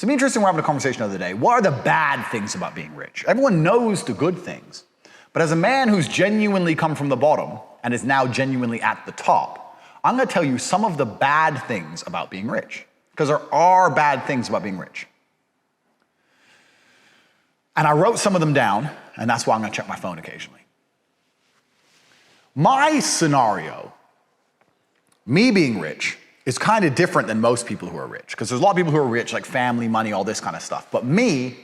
So me and Tristan were having a conversation the other day. What are the bad things about being rich? Everyone knows the good things. But as a man who's genuinely come from the bottom and is now genuinely at the top, I'm gonna tell you some of the bad things about being rich. Because there are bad things about being rich. And I wrote some of them down, and that's why I'm gonna check my phone occasionally. My scenario, me being rich, is kind of different than most people who are rich. Because there's a lot of people who are rich, like family, money, all this kind of stuff. But me,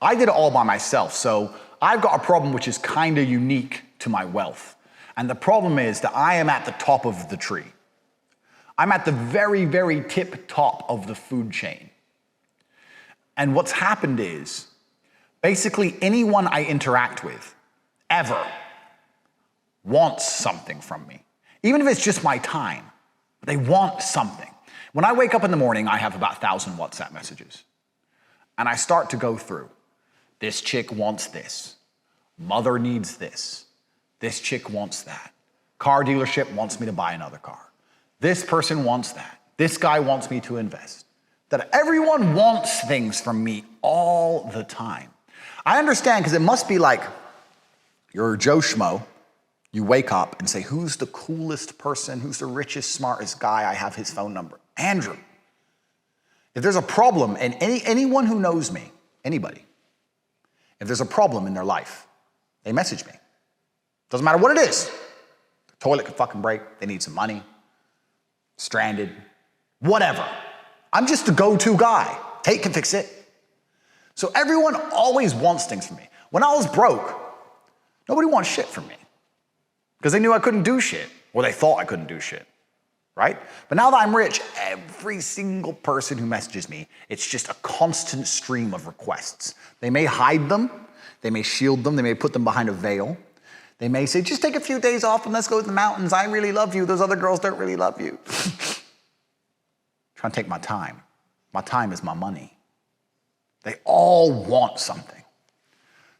I did it all by myself. So I've got a problem which is kind of unique to my wealth. And the problem is that I am at the top of the tree. I'm at the very, very tip top of the food chain. And what's happened is, basically anyone I interact with, ever, wants something from me. Even if it's just my time. They want something. When I wake up in the morning, I have about 1,000 WhatsApp messages. And I start to go through. This chick wants this. Mother needs this. This chick wants that. Car dealership wants me to buy another car. This person wants that. This guy wants me to invest. That everyone wants things from me all the time. I understand, because it must be like you're Joe Schmo. You wake up and say, who's the coolest person? Who's the richest, smartest guy? I have his phone number. Andrew. If there's a problem, and anyone who knows me, anybody, if there's a problem in their life, they message me. Doesn't matter what it is. The toilet could fucking break. They need some money. Stranded. Whatever. I'm just the go-to guy. Tate can fix it. So everyone always wants things from me. When I was broke, nobody wants shit from me. Because they knew I couldn't do shit, or they thought I couldn't do shit, right? But now that I'm rich, every single person who messages me, it's just a constant stream of requests. They may hide them, they may shield them, they may put them behind a veil. They may say, just take a few days off and let's go to the mountains. I really love you. Those other girls don't really love you. Trying to take my time. My time is my money. They all want something.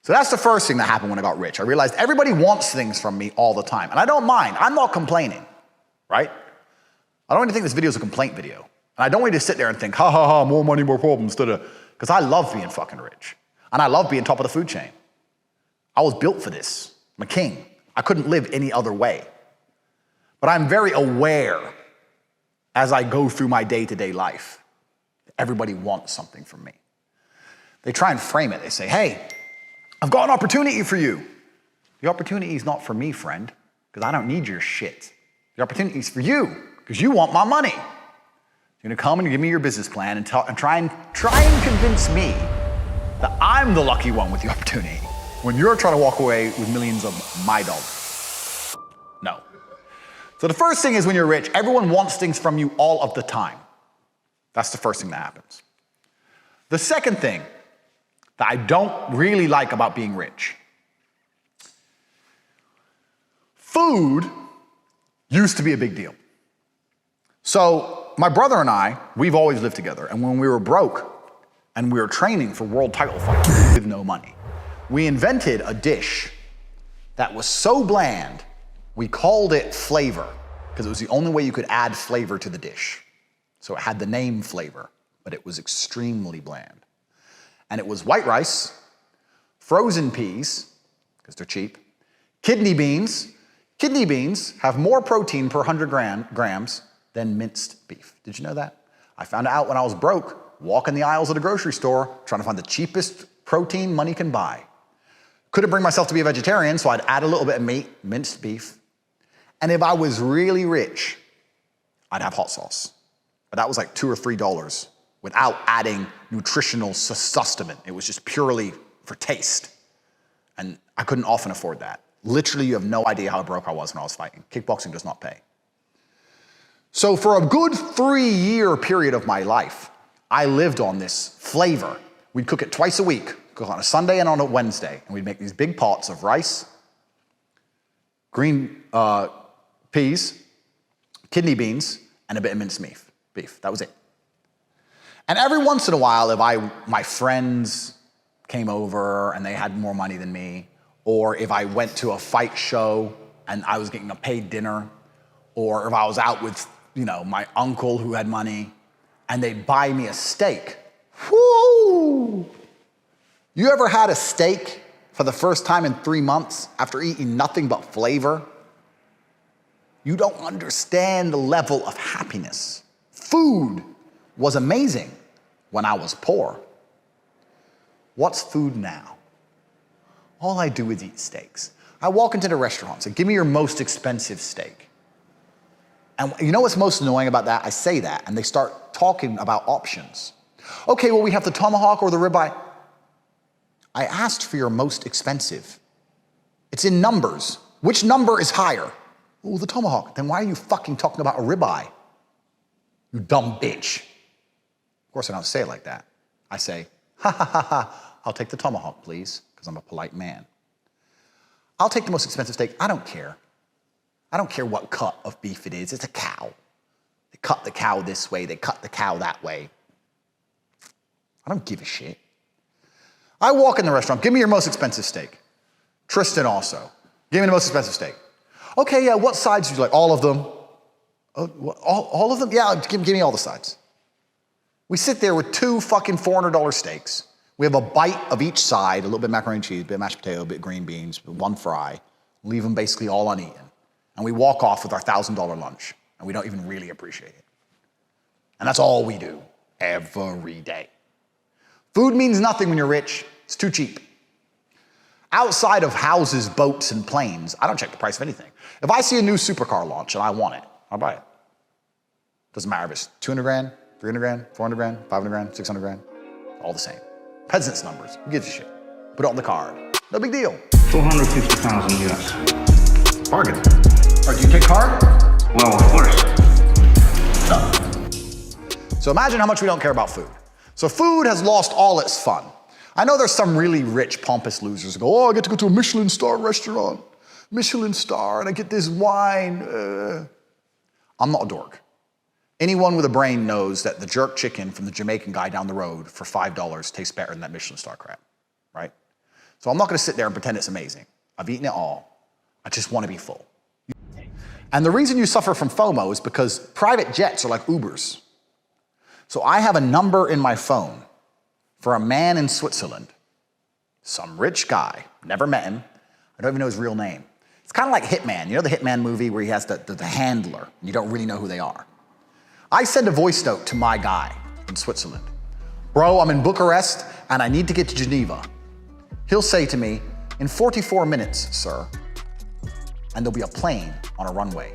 So that's the first thing that happened when I got rich. I realized everybody wants things from me all the time. And I don't mind. I'm not complaining, right? I don't even think this video is a complaint video. And I don't want you to sit there and think, ha ha ha, more money, more problems, because I love being fucking rich. And I love being top of the food chain. I was built for this. I'm a king. I couldn't live any other way. But I'm very aware as I go through my day-to-day life. Everybody wants something from me. They try and frame it. They say, hey, I've got an opportunity for you. The opportunity is not for me, friend, because I don't need your shit. The opportunity is for you, because you want my money. You're gonna come and give me your business plan and try and convince me that I'm the lucky one with the opportunity when you're trying to walk away with millions of my dollars. No. So the first thing is when you're rich, everyone wants things from you all of the time. That's the first thing that happens. The second thing that I don't really like about being rich. Food used to be a big deal. So my brother and I, we've always lived together. And when we were broke and we were training for world title fights with no money, we invented a dish that was so bland, we called it flavor, because it was the only way you could add flavor to the dish. So it had the name flavor, but it was extremely bland. And it was white rice, frozen peas, because they're cheap, kidney beans. Kidney beans have more protein per 100 grams than minced beef. Did you know that? I found out when I was broke, walking the aisles at a grocery store, trying to find the cheapest protein money can buy. Couldn't bring myself to be a vegetarian, so I'd add a little bit of meat, minced beef. And if I was really rich, I'd have hot sauce. But that was like $2 or $3 without adding nutritional sustenance. It was just purely for taste. And I couldn't often afford that. Literally, you have no idea how broke I was when I was fighting. Kickboxing does not pay. So for a good 3-year period of my life, I lived on this flavor. We'd cook it twice a week, cook on a Sunday and on a Wednesday. And we'd make these big pots of rice, green peas, kidney beans, and a bit of minced beef. That was it. And every once in a while, if my friends came over and they had more money than me, or if I went to a fight show and I was getting a paid dinner, or if I was out with, my uncle who had money, and they buy me a steak. Woo! You ever had a steak for the first time in 3 months after eating nothing but flavor? You don't understand the level of happiness. Food was amazing when I was poor. What's food now? All I do is eat steaks. I walk into the restaurants and give me your most expensive steak. And you know what's most annoying about that? I say that and they start talking about options. Okay, well, we have the tomahawk or the ribeye. I asked for your most expensive. It's in numbers. Which number is higher? Oh, the tomahawk. Then why are you fucking talking about a ribeye? You dumb bitch. Of course, I don't say it like that. I say, ha ha ha ha, I'll take the tomahawk, please, because I'm a polite man. I'll take the most expensive steak. I don't care. I don't care what cut of beef it is. It's a cow. They cut the cow this way. They cut the cow that way. I don't give a shit. I walk in the restaurant. Give me your most expensive steak. Tristan also. Give me the most expensive steak. Okay, yeah, what sides would you like? All of them. Oh, all of them? Yeah, give me all the sides. We sit there with 2 fucking $400 steaks. We have a bite of each side, a little bit of macaroni and cheese, a bit of mashed potato, a bit of green beans, 1 fry. Leave them basically all uneaten. And we walk off with our $1,000 lunch, and we don't even really appreciate it. And that's all we do every day. Food means nothing when you're rich. It's too cheap. Outside of houses, boats, and planes, I don't check the price of anything. If I see a new supercar launch and I want it, I'll buy it. Doesn't matter if it's 200 grand, 300 grand, 400 grand, 500 grand, 600 grand, all the same. Peasants numbers, who gives a shit? Put it on the card, no big deal. 450,000 US. Bargain. All right, do you take card? Well, of course. Done. So imagine how much we don't care about food. So food has lost all its fun. I know there's some really rich, pompous losers who go, oh, I get to go to a Michelin star restaurant, Michelin star, and I get this wine. I'm not a dork. Anyone with a brain knows that the jerk chicken from the Jamaican guy down the road for $5 tastes better than that Michelin star crap, right? So I'm not gonna sit there and pretend it's amazing. I've eaten it all. I just wanna be full. And the reason you suffer from FOMO is because private jets are like Ubers. So I have a number in my phone for a man in Switzerland, some rich guy, never met him, I don't even know his real name. It's kind of like Hitman, you know the Hitman movie where he has the handler, and you don't really know who they are. I send a voice note to my guy in Switzerland. Bro, I'm in Bucharest, and I need to get to Geneva. He'll say to me, in 44 minutes, sir, and there'll be a plane on a runway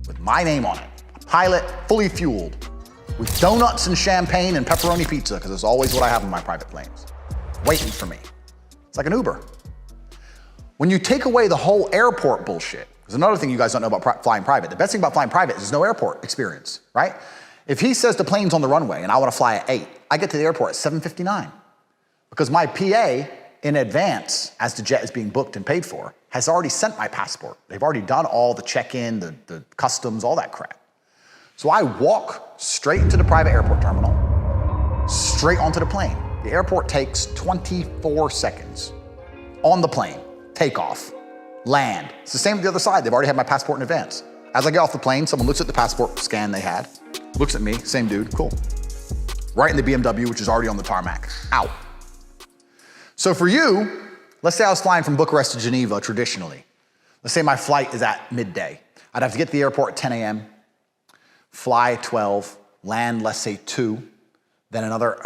with my name on it, a pilot, fully fueled, with donuts and champagne and pepperoni pizza, because it's always what I have in my private planes, waiting for me. It's like an Uber. When you take away the whole airport bullshit, there's another thing you guys don't know about flying private. The best thing about flying private is there's no airport experience, right? If he says the plane's on the runway and I want to fly at 8, I get to the airport at 7:59 because my PA in advance, as the jet is being booked and paid for, has already sent my passport. They've already done all the check-in, the customs, all that crap. So I walk straight into the private airport terminal, straight onto the plane. The airport takes 24 seconds. On the plane, take off, land. It's the same with the other side. They've already had my passport in advance. As I get off the plane, someone looks at the passport scan they had, looks at me, same dude, cool. Right in the BMW, which is already on the tarmac, out. So for you, let's say I was flying from Bucharest to Geneva traditionally. Let's say my flight is at midday. I'd have to get to the airport at 10 a.m., fly 12, land, let's say 2, then another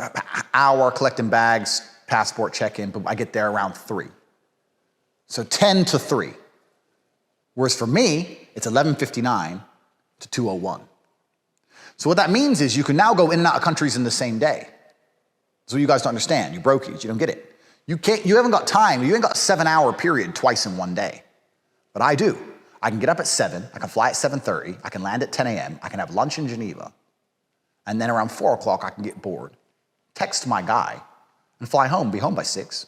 hour collecting bags, passport check-in, but I get there around 3. So 10 to 3. Whereas for me, it's 11:59 to 2:01. So what that means is you can now go in and out of countries in the same day. That's what you guys don't understand. You brokies, you don't get it. You haven't got time, you ain't got a 7-hour period twice in one day. But I do. I can get up at 7, I can fly at 7:30, I can land at 10 a.m., I can have lunch in Geneva, and then around 4 o'clock I can get bored, text my guy, and fly home, be home by 6.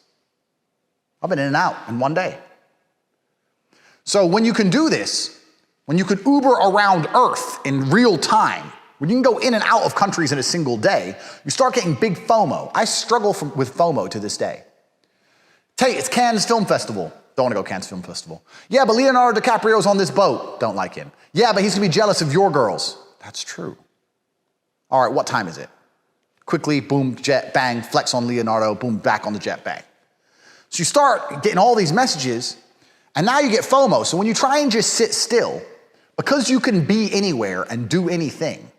I've been in and out in one day. So when you can do this, when you can Uber around Earth in real time, when you can go in and out of countries in a single day, you start getting big FOMO. I struggle with FOMO to this day. Tate, it's Cannes Film Festival. Don't want to go Cannes Film Festival. Yeah, but Leonardo DiCaprio's on this boat. Don't like him. Yeah, but he's going to be jealous of your girls. That's true. All right, what time is it? Quickly, boom, jet, bang, flex on Leonardo, boom, back on the jet, bang. So you start getting all these messages, and now you get FOMO. So when you try and just sit still, because you can be anywhere and do anything,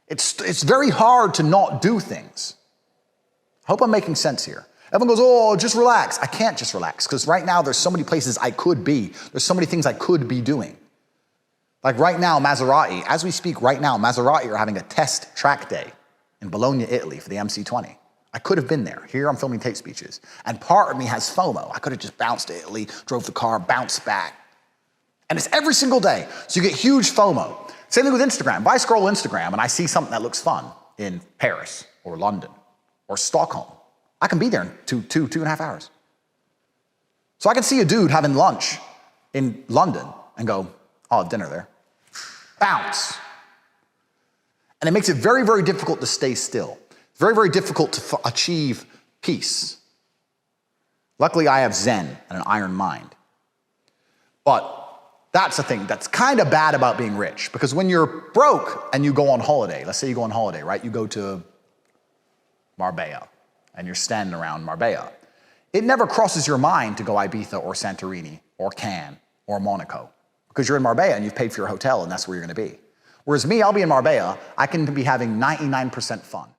it's very hard to not do things. I hope I'm making sense here. Everyone goes, oh, just relax. I can't just relax, because right now there's so many places I could be. There's so many things I could be doing. Like right now, Maserati, as we speak right now, Maserati are having a test track day in Bologna, Italy for the MC20. I could have been there. Here I'm filming Tate speeches. And part of me has FOMO. I could have just bounced to Italy, drove the car, bounced back. And it's every single day. So you get huge FOMO. Same thing with Instagram. If I scroll Instagram and I see something that looks fun in Paris or London or Stockholm, I can be there in two and a half hours. So I can see a dude having lunch in London and go, oh, dinner there. Bounce. And it makes it very, very difficult to stay still. It's very, very difficult to achieve peace. Luckily, I have Zen and an iron mind. But that's the thing that's kind of bad about being rich, because when you're broke and you go on holiday, let's say you go on holiday, right? You go to Marbella and you're standing around Marbella. It never crosses your mind to go Ibiza or Santorini or Cannes or Monaco, because you're in Marbella and you've paid for your hotel and that's where you're gonna be. Whereas me, I'll be in Marbella, I can be having 99% fun.